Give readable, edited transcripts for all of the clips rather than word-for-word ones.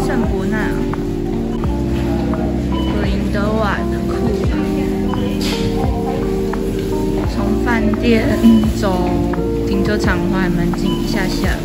圣伯纳格林德瓦的库，从饭店走停车场还蛮近，一下下。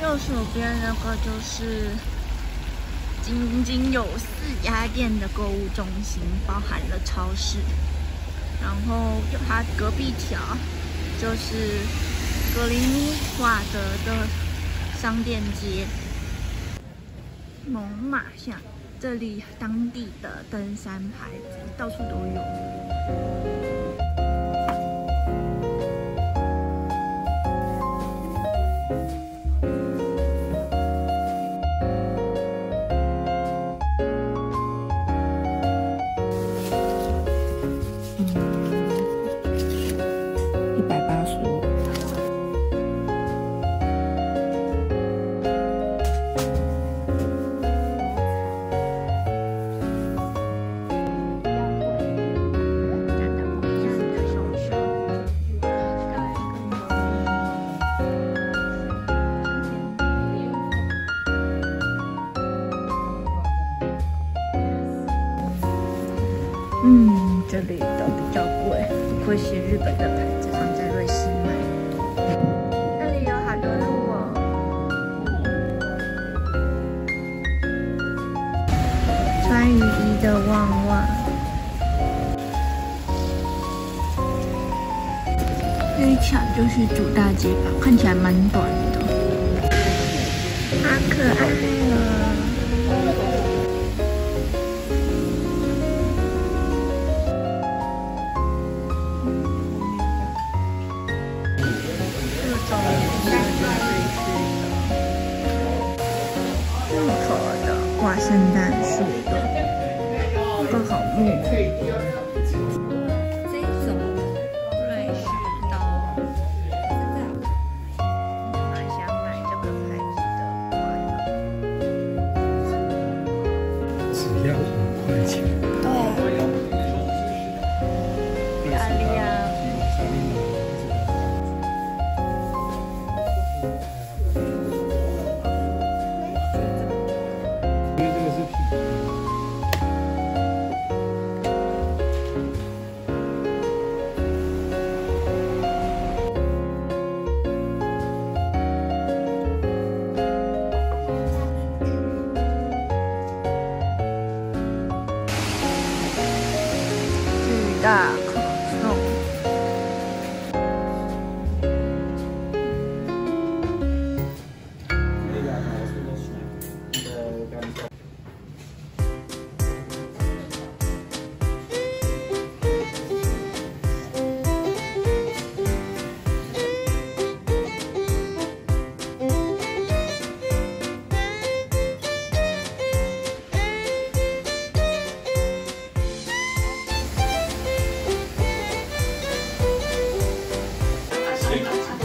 右手边那个就是井井有4家店的购物中心，包含了超市。然后它隔壁条就是格林瓦德的商店街。猛犸象，这里当地的登山牌子到处都有。这里都比较贵，不会是日本的牌子放在瑞士买。这里有好多路哦。穿雨衣的旺旺，这一条就是主大街吧，看起来蛮短的，好可爱哦。挂圣诞树的，都好木。这种瑞士刀，蛮想买这个牌子的花刀，只要5块钱。对，漂亮。大可颂。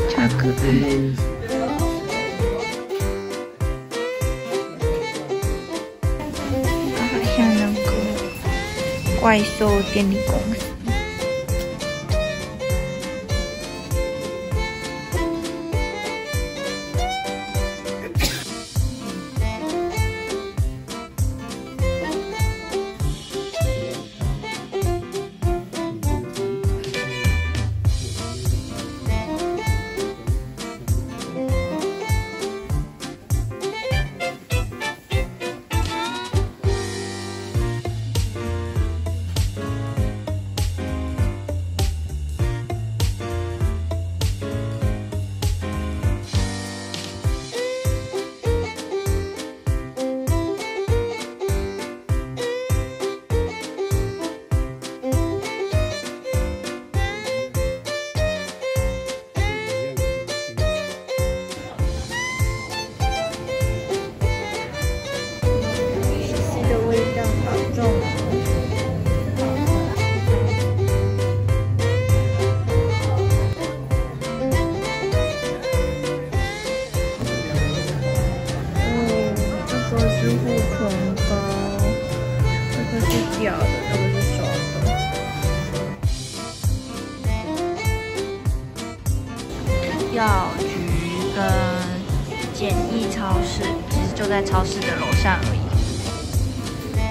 超可爱！好像那个怪兽电力公司。是护唇膏，这个是假的，这个是手的。药局跟简易超市，其实就在超市的楼上而已。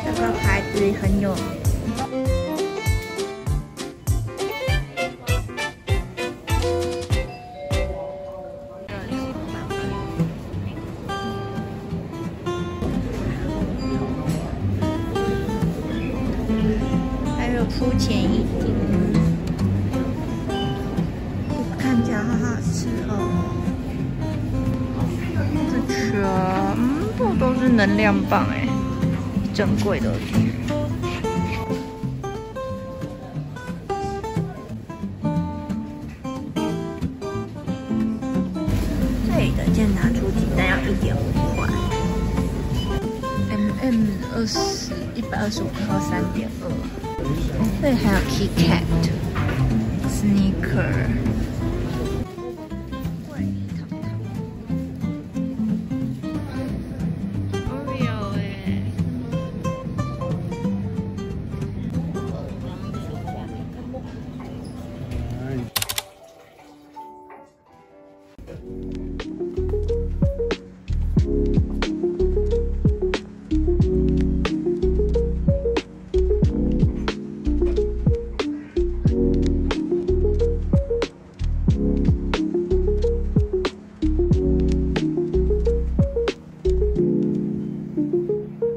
这个牌子很有名。 肤浅一点，看起来好好吃哦。这全部都是能量棒哎，珍贵的。这里的健达初级单要1.5块 ，125号3.2。 这里还有 KitKat、Snicker。Oreo 哎。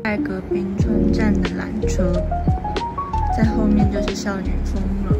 泰格滨村站的缆车，在后面就是少女峰了。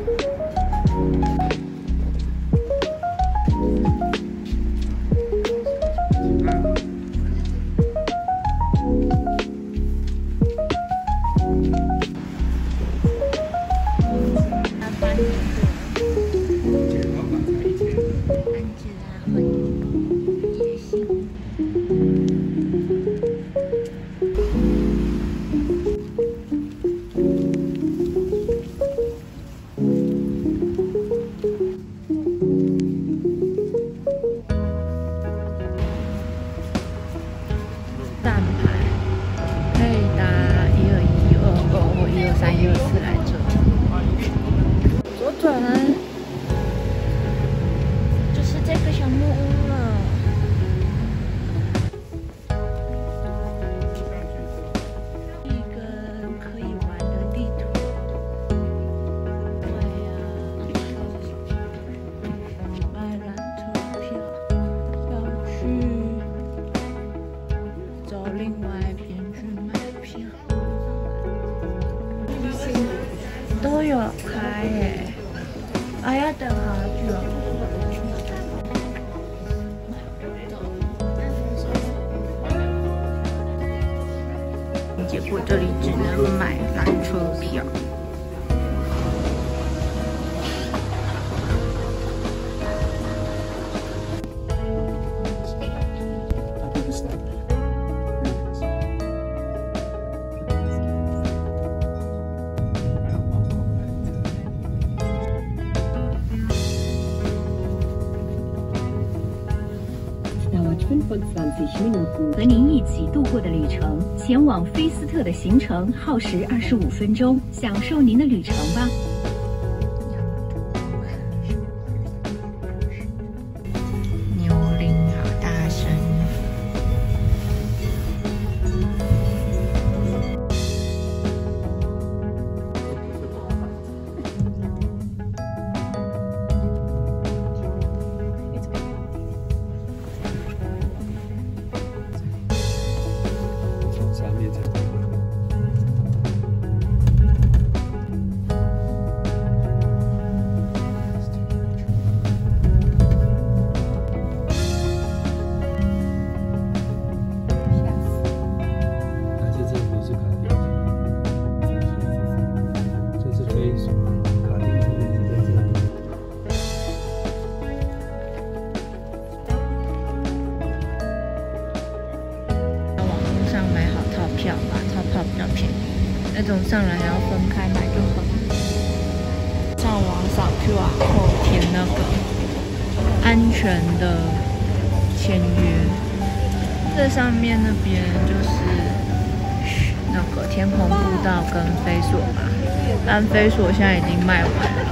都有开耶，啊，要等好久。结果这里只能买缆车票。和您一起度过的旅程，前往菲斯特的行程耗时25分钟，享受您的旅程吧。牛铃好大声！上面才而且这不是卡丁车，这是飞鼠，卡丁车也是在这里。在网络上买好套票吧，套票比较便宜。那种上来还要分开买就很。上网扫 QR code 填那个安全的签约。这上面那边就是那个天空步道跟飞索嘛，但飞索现在已经卖完了。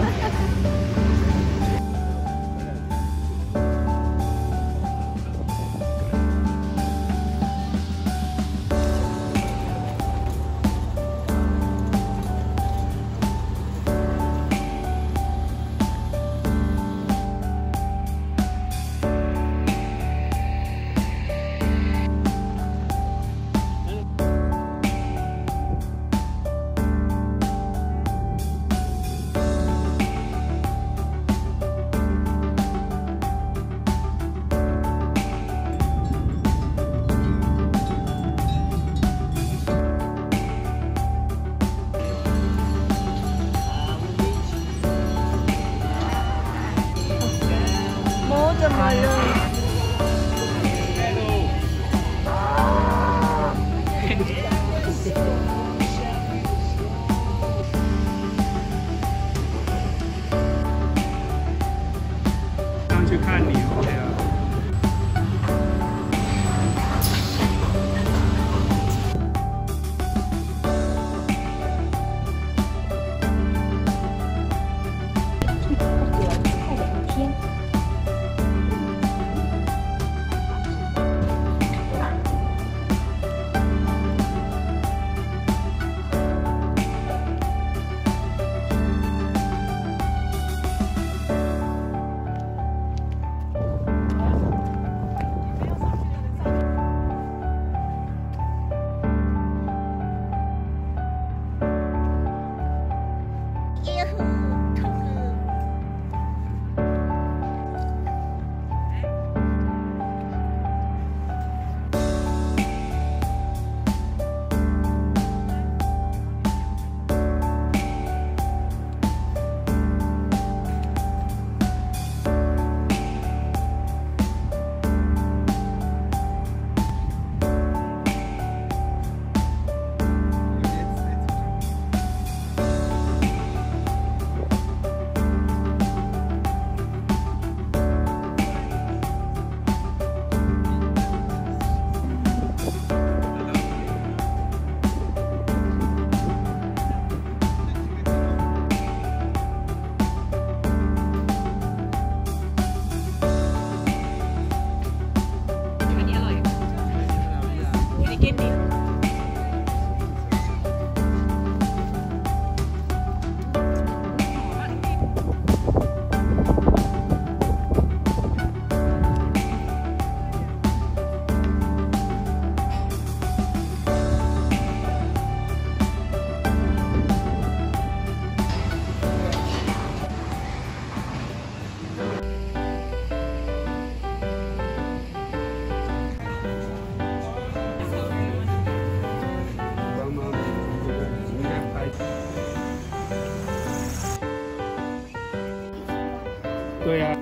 对呀。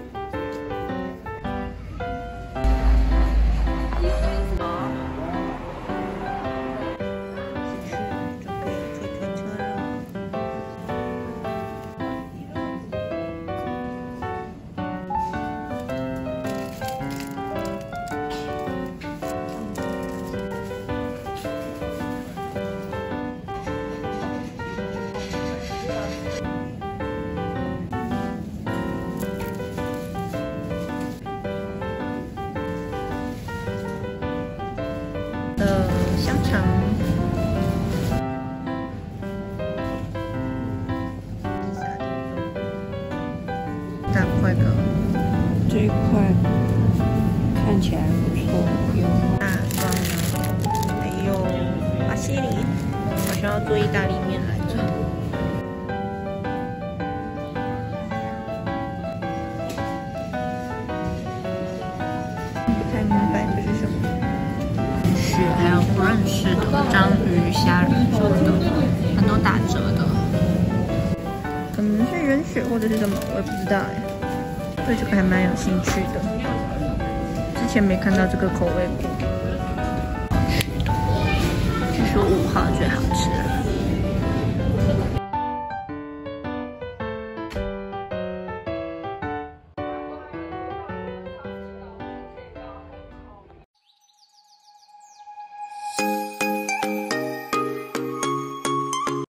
香肠，大块的，这一块看起来不错，有大蒜，还有巴西里，好像要做意大利面来着。不太明白这是什么。还有不认识的章鱼、虾仁什么的，很多打折的，可能是人血或者是什么，我也不知道哎。对这个还蛮有兴趣的，之前没看到这个口味过。据说5号最好吃了。